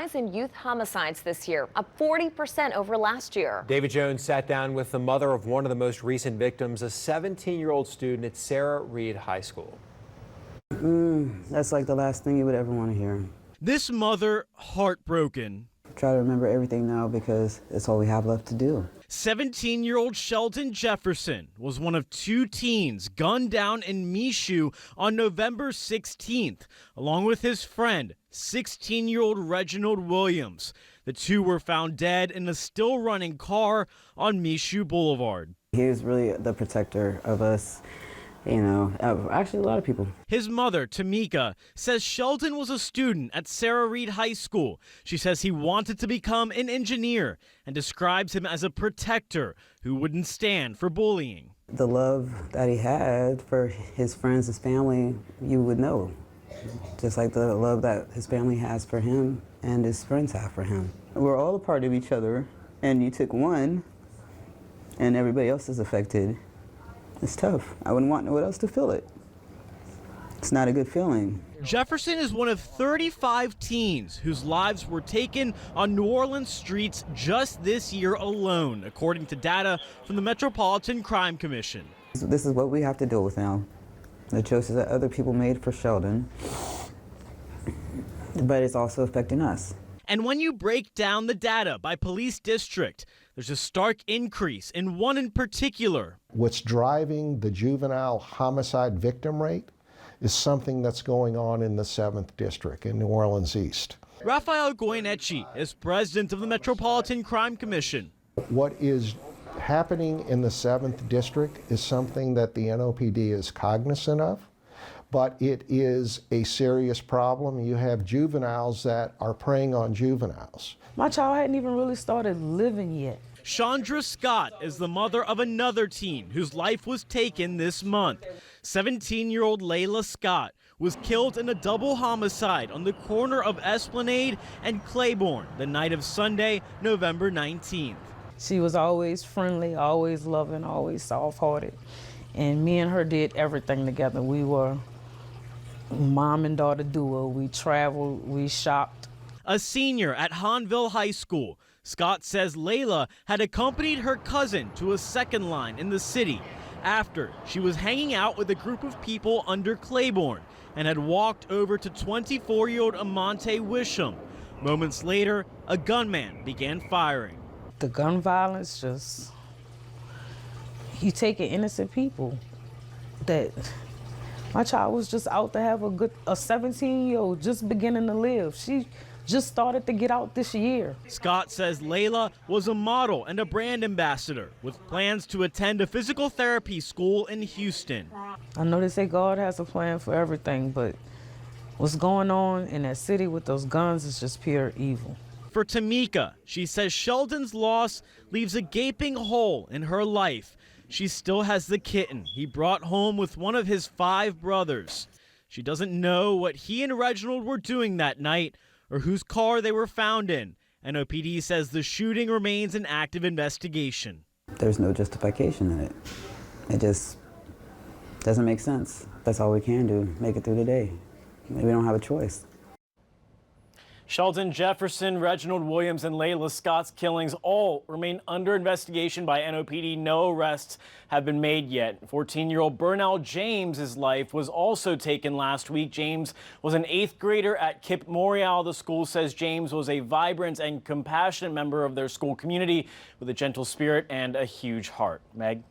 rise in youth homicides this year, up 40% over last year. David Jones sat down with the mother of one of the most recent victims, a 17-year-old student at Sarah Reed High School. That's like the last thing you would ever want to hear. This mother, heartbroken. Try to remember everything now because it's all we have left to do. 17-year-old Sheldon Jefferson was one of two teens gunned down in Michoud on November 16th, along with his friend, 16-year-old Reginald Williams. The two were found dead in a still-running car on Michoud Boulevard. He was really the protector of us. You know, actually a lot of people. His mother, Tamika, says Sheldon was a student at Sarah Reed High School. She says he wanted to become an engineer and describes him as a protector who wouldn't stand for bullying. The love that he had for his friends, his family, you would know. Just like the love that his family has for him and his friends have for him. We're all a part of each other, and you took one and everybody else is affected. It's tough. I wouldn't want no one else to feel it. It's not a good feeling. Jefferson is one of 35 teens whose lives were taken on New Orleans streets just this year alone, according to data from the Metropolitan Crime Commission. This is what we have to deal with now. The choices that other people made for Sheldon, but it's also affecting us. And when you break down the data by police district, there's a stark increase in one in particular. What's driving the juvenile homicide victim rate is something that's going on in the 7th District in New Orleans East. Rafael Goyeneche is president of the Metropolitan Crime Commission. What is happening in the 7th District is something that the NOPD is cognizant of, but it is a serious problem. You have juveniles that are preying on juveniles. My child hadn't even really started living yet. Chandra Scott is the mother of another teen whose life was taken this month. 17-year-old Layla Scott was killed in a double homicide on the corner of Esplanade and Claiborne the night of Sunday, November 19th. She was always friendly, always loving, always soft-hearted. And me and her did everything together. We were mom and daughter duo. We traveled, we shopped. A senior at Hanville High School, Scott says Layla had accompanied her cousin to a second line in the city after she was hanging out with a group of people under Claiborne and had walked over to 24-year-old Amante Wisham. Moments later, a gunman began firing. The gun violence just, you take innocent people that my child was just out to have a 17-year-old just beginning to live. She just started to get out this year. Scott says Layla was a model and a brand ambassador with plans to attend a physical therapy school in Houston. I know they say God has a plan for everything, but what's going on in that city with those guns is just pure evil. For Tamika, she says Sheldon's loss leaves a gaping hole in her life. She still has the kitten he brought home with one of his 5 brothers. She doesn't know what he and Reginald were doing that night or whose car they were found in. NOPD says the shooting remains an active investigation. There's no justification in it. It just doesn't make sense. That's all we can do, make it through the day. We don't have a choice. Sheldon Jefferson, Reginald Williams, and Layla Scott's killings all remain under investigation by NOPD. No arrests have been made yet. 14-year-old Burnell James's life was also taken last week. James was an 8th grader at Kip Memorial. The school says James was a vibrant and compassionate member of their school community with a gentle spirit and a huge heart. Meg?